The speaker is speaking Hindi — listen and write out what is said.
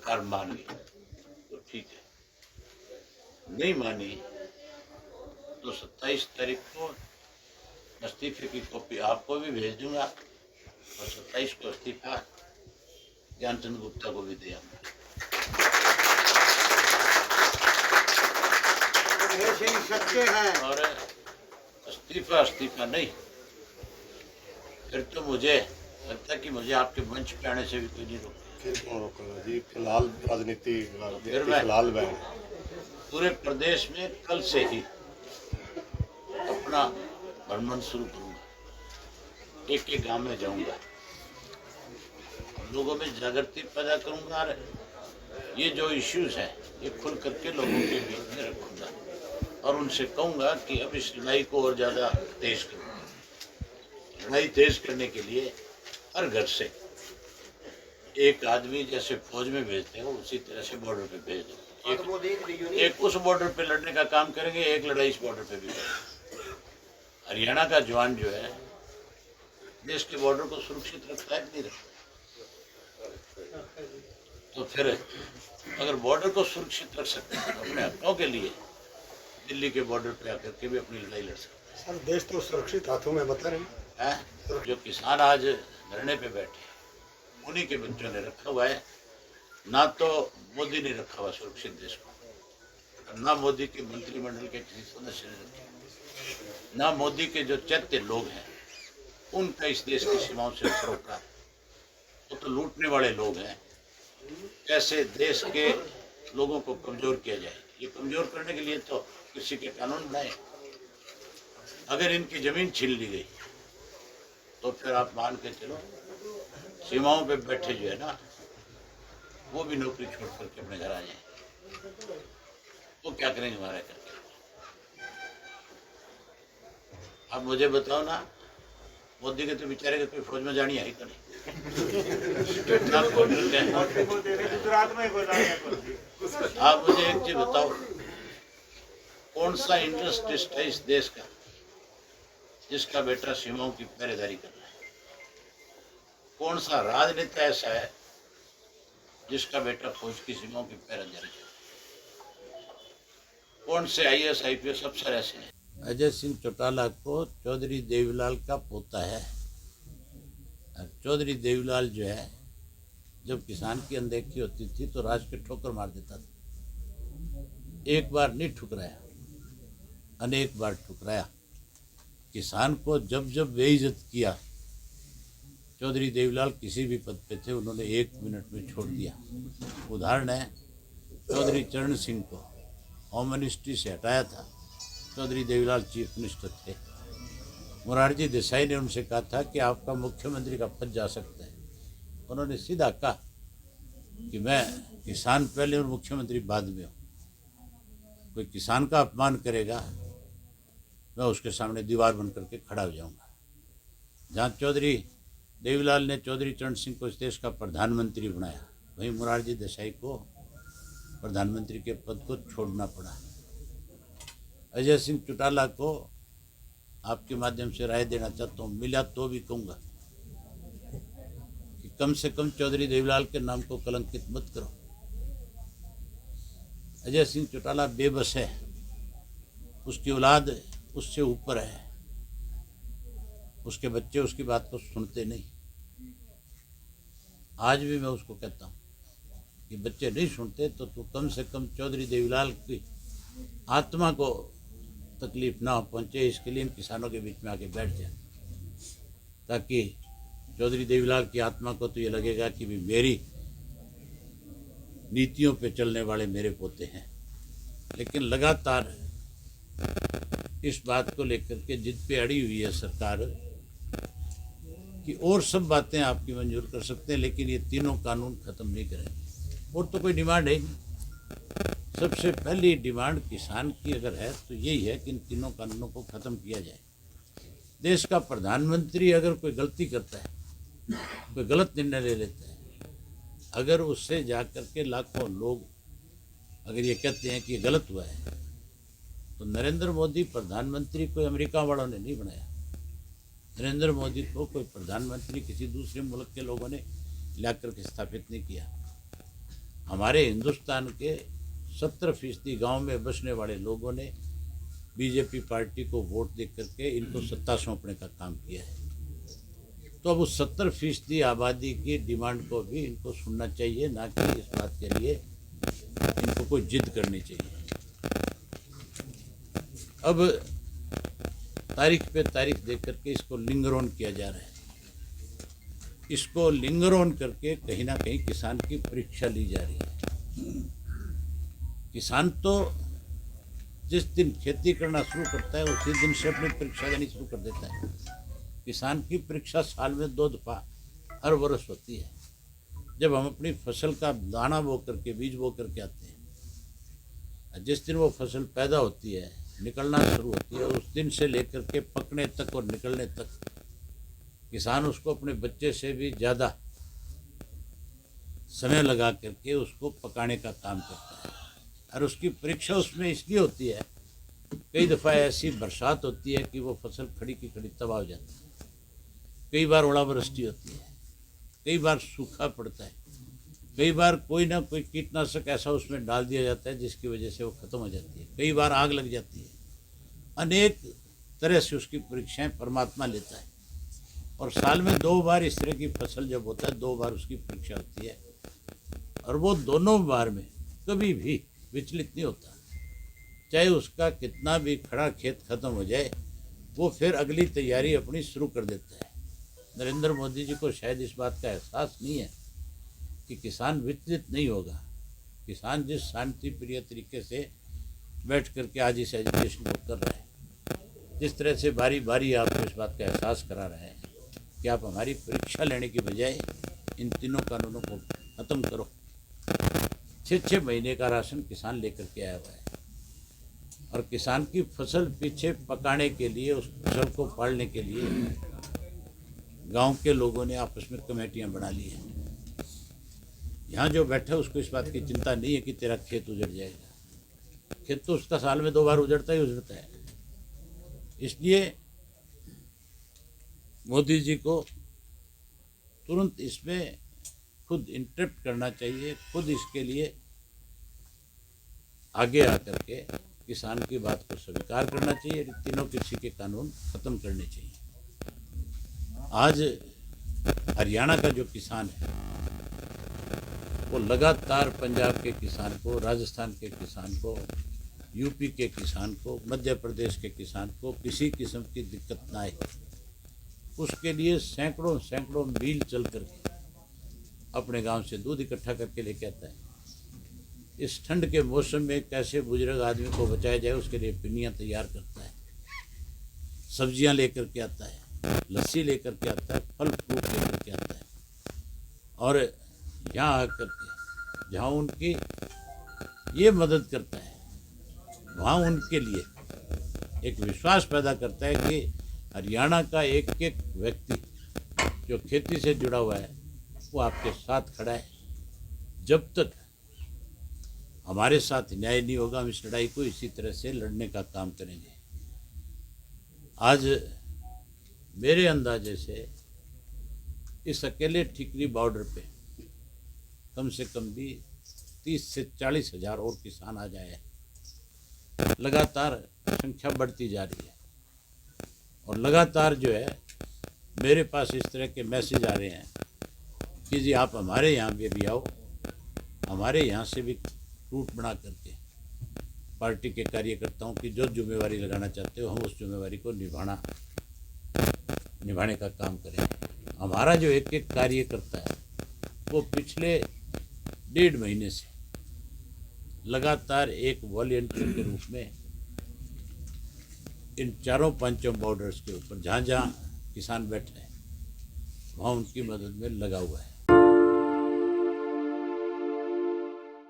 सरकार मान गई तो ठीक है, नहीं मानी तो 27 तारीख को इस्तीफे की कॉपी आपको भी भेज दूंगा और 27 को इस्तीफा ज्ञानचंद गुप्ता को भी दे आऊंगा। सच्चे हैं और इस्तीफा नहीं, फिर तो मुझे लगता है कि मुझे आपके मंच पे आने से भी कोई नहीं रोकेगा। फिर कौन रोकेगा जी? फिलहाल राजनीति फिर मैं फिलहाल बैन पूरे प्रदेश में कल से ही अपना भ्रमण शुरू करूंगा, एक एक गांव में जाऊंगा, लोगों में जागृति पैदा करूंगा और ये जो इश्यूज हैं ये खुल करके लोगों के बीच में रखूंगा और उनसे कहूंगा कि अब इस लड़ाई को और ज़्यादा तेज करूंगा। लड़ाई तेज करने के लिए हर घर से एक आदमी जैसे फौज में भेजते हो उसी तरह से बॉर्डर पे भेज दो। एक उस बॉर्डर पे लड़ने का काम करेंगे, एक लड़ाई इस बॉर्डर पे भी करेंगे। हरियाणा का जवान जो है देश के बॉर्डर को सुरक्षित रखता है नहीं रखता, तो फिर अगर बॉर्डर को सुरक्षित रख सकते हैं तो अपने हकों के लिए दिल्ली के बॉर्डर पे आकर के भी अपनी लड़ाई लड़ सकते हैं। सर देश तो सुरक्षित हाथों में बता रहे हैं। जो किसान आज धरने पे बैठे उन्हीं के बच्चों ने रखा हुआ है, ना तो मोदी ने रखा हुआ सुरक्षित देश को, ना मोदी के मंत्रिमंडल के किसी सदस्य ने रखे, ना मोदी के जो चैत्य लोग हैं उनका इस देश की सीमाओं से सरोकार। वो तो लूटने वाले लोग हैं। कैसे देश के लोगों को कमजोर किया जाए, ये कमजोर करने के लिए तो कृषि के कानून बनाए। अगर इनकी जमीन छीन ली गई तो फिर आप मान के चलो सीमाओं पे बैठे जो है ना वो भी नौकरी छोड़ करके अपने घर आ जाए, वो क्या करेंगे हमारा करके। आप मुझे बताओ ना, मोदी के तो बेचारे के कोई फौज में जानी आई तो नहीं। आप मुझे एक चीज बताओ, कौन सा इंडस्ट्रिस्ट है इस देश का जिसका बेटा सीमाओं की पहरेदारी कर रहा है? कौन सा राजनेता ऐसा है जिसका बेटा फौज की सीमाओं की पहरेदारी कर रहा है? कौन से IAS IPS अफसर ऐसे हैं? अजय सिंह चौटाला को चौधरी देवीलाल का पोता है। चौधरी देवीलाल जो है जब किसान की अनदेखी होती थी तो राज के ठोकर मार देता था। एक बार नहीं ठुकराया, अनेक बार ठुकराया। किसान को जब जब बेइज्जत किया, चौधरी देवीलाल किसी भी पद पे थे उन्होंने 1 मिनट में छोड़ दिया। उदाहरण है, चौधरी चरण सिंह को होम मिनिस्ट्री से हटाया था, चौधरी देवीलाल चीफ मिनिस्टर थे। मोरारजी देसाई ने उनसे कहा था कि आपका मुख्यमंत्री का पद जा सकता है, उन्होंने सीधा कहा कि मैं किसान पहले और मुख्यमंत्री बाद में हूँ। कोई किसान का अपमान करेगा मैं उसके सामने दीवार बन करके खड़ा हो जाऊंगा। जहाँ चौधरी देवीलाल ने चौधरी चरण सिंह को इस देश का प्रधानमंत्री बनाया, वहीं मोरारजी देसाई को प्रधानमंत्री के पद को छोड़ना पड़ा। अजय सिंह चौटाला को आपके माध्यम से राय देना चाहता हूँ, मिला तो भी कहूँगा कि कम से कम चौधरी देवीलाल के नाम को कलंकित मत करो। अजय सिंह चौटाला बेबस है, उसकी औलाद उससे ऊपर है, उसके बच्चे उसकी बात को सुनते नहीं। आज भी मैं उसको कहता हूँ कि बच्चे नहीं सुनते तो तू कम से कम चौधरी देवीलाल की आत्मा को तकलीफ ना पहुँचे, इसके लिए इन किसानों के बीच में आके बैठ जाए, ताकि चौधरी देवीलाल की आत्मा को तो ये लगेगा कि भी मेरी नीतियों पे चलने वाले मेरे पोते हैं। लेकिन लगातार इस बात को लेकर के जिद पे अड़ी हुई है सरकार कि और सब बातें आपकी मंजूर कर सकते हैं लेकिन ये तीनों कानून खत्म नहीं करेंगे। और तो कोई डिमांड है नहीं। सबसे पहली डिमांड किसान की अगर है तो यही है कि इन तीनों कानूनों को ख़त्म किया जाए। देश का प्रधानमंत्री अगर कोई गलती करता है, कोई गलत निर्णय ले लेता है, अगर उससे जा कर के लाखों लोग अगर ये कहते हैं कि ये गलत हुआ है, तो नरेंद्र मोदी प्रधानमंत्री कोई अमेरिका वालों ने नहीं बनाया। नरेंद्र मोदी को कोई प्रधानमंत्री किसी दूसरे मुल्क के लोगों ने ला करके स्थापित नहीं किया। हमारे हिंदुस्तान के 70% गांव में बसने वाले लोगों ने बीजेपी पार्टी को वोट दे करके इनको सत्ता सौंपने का काम किया है। तो अब उस 70% आबादी की डिमांड को भी इनको सुनना चाहिए, ना कि इस बात के लिए इनको कोई जिद करनी चाहिए। अब तारीख पे तारीख दे करके इसको लिंगर ऑन किया जा रहा है। इसको लिंगर ऑन करके कहीं ना कहीं किसान की परीक्षा ली जा रही है। किसान तो जिस दिन खेती करना शुरू करता है उसी दिन से अपनी परीक्षा देनी शुरू कर देता है। किसान की परीक्षा साल में 2 दफा हर वर्ष होती है। जब हम अपनी फसल का दाना बो करके बीज बो करके आते हैं, जिस दिन वो फसल पैदा होती है, निकलना शुरू होती है, उस दिन से लेकर के पकने तक और निकलने तक किसान उसको अपने बच्चे से भी ज़्यादा समय लगा करके उसको पकाने का काम करता है। और उसकी परीक्षा उसमें इसलिए होती है, कई दफ़ा ऐसी बरसात होती है कि वो फसल खड़ी की खड़ी तबाह हो जाती है। कई बार ओलावृष्टि होती है, कई बार सूखा पड़ता है, कई बार कोई ना कोई कीटनाशक ऐसा उसमें डाल दिया जाता है जिसकी वजह से वो ख़त्म हो जाती है। कई बार आग लग जाती है। अनेक तरह से उसकी परीक्षाएं परमात्मा लेता है। और साल में 2 बार इस तरह की फसल जब होता है, 2 बार उसकी परीक्षा होती है। और वो दोनों बार में कभी भी विचलित नहीं होता। चाहे उसका कितना भी खड़ा खेत खत्म हो जाए, वो फिर अगली तैयारी अपनी शुरू कर देता है। नरेंद्र मोदी जी को शायद इस बात का एहसास नहीं है कि किसान विचलित नहीं होगा। किसान जिस शांति प्रिय तरीके से बैठ करके आज इस एजुकेशन को कर रहा है, जिस तरह से बारी बारी आपको इस बात का एहसास करा रहे हैं कि आप हमारी परीक्षा लेने की बजाय इन तीनों कानूनों को ख़त्म करो। 6-6 महीने का राशन किसान लेकर के आया हुआ है। और किसान की फसल पीछे पकाने के लिए, उस फसल को पालने के लिए गांव के लोगों ने आपस में कमेटियां बना ली हैं। यहाँ जो बैठा है उसको इस बात की चिंता नहीं है कि तेरा खेत उजड़ जाएगा। खेत तो उसका साल में 2 बार उजड़ता ही उजड़ता है। इसलिए मोदी जी को तुरंत इसमें खुद इंटरप्ट करना चाहिए, खुद इसके लिए आगे आकर के किसान की बात को स्वीकार करना चाहिए। तीनों कृषि के कानून खत्म करने चाहिए। आज हरियाणा का जो किसान है वो लगातार पंजाब के किसान को, राजस्थान के किसान को, यूपी के किसान को, मध्य प्रदेश के किसान को किसी किस्म की दिक्कत ना आए, उसके लिए सैकड़ों मील चल करके अपने गांव से दूध इकट्ठा करके लेके आता है। इस ठंड के मौसम में कैसे बुजुर्ग आदमी को बचाया जाए उसके लिए पिन्नियाँ तैयार करता है, सब्जियां लेकर के आता है, लस्सी लेकर के आता है, फल फ्रूट लेकर के आता है। और यहाँ आकर के जहाँ उनकी ये मदद करता है, वहाँ उनके लिए एक विश्वास पैदा करता है कि हरियाणा का एक एक व्यक्ति जो खेती से जुड़ा हुआ है वो आपके साथ खड़ा है। जब तक हमारे साथ न्याय नहीं होगा, हम इस लड़ाई को इसी तरह से लड़ने का काम करेंगे। आज मेरे अंदाजे से इस अकेले ठीकरी बॉर्डर पे कम से कम भी 30 से 40 हज़ार और किसान आ जाए। लगातार संख्या बढ़ती जा रही है और लगातार जो है मेरे पास इस तरह के मैसेज आ रहे हैं कि जी आप हमारे यहाँ भी आओ, हमारे यहाँ से भी रूट बना करके पार्टी के कार्यकर्ताओं की जो जिम्मेवारी लगाना चाहते हो हम उस जिम्मेवारी को निभाने का काम करें। हमारा जो एक एक कार्यकर्ता है वो पिछले 1.5 महीने से लगातार एक वॉलंटियर के रूप में इन 4-5 बॉर्डर्स के ऊपर जहाँ जहाँ किसान बैठे हैं वहाँ उनकी मदद में लगा हुआ है।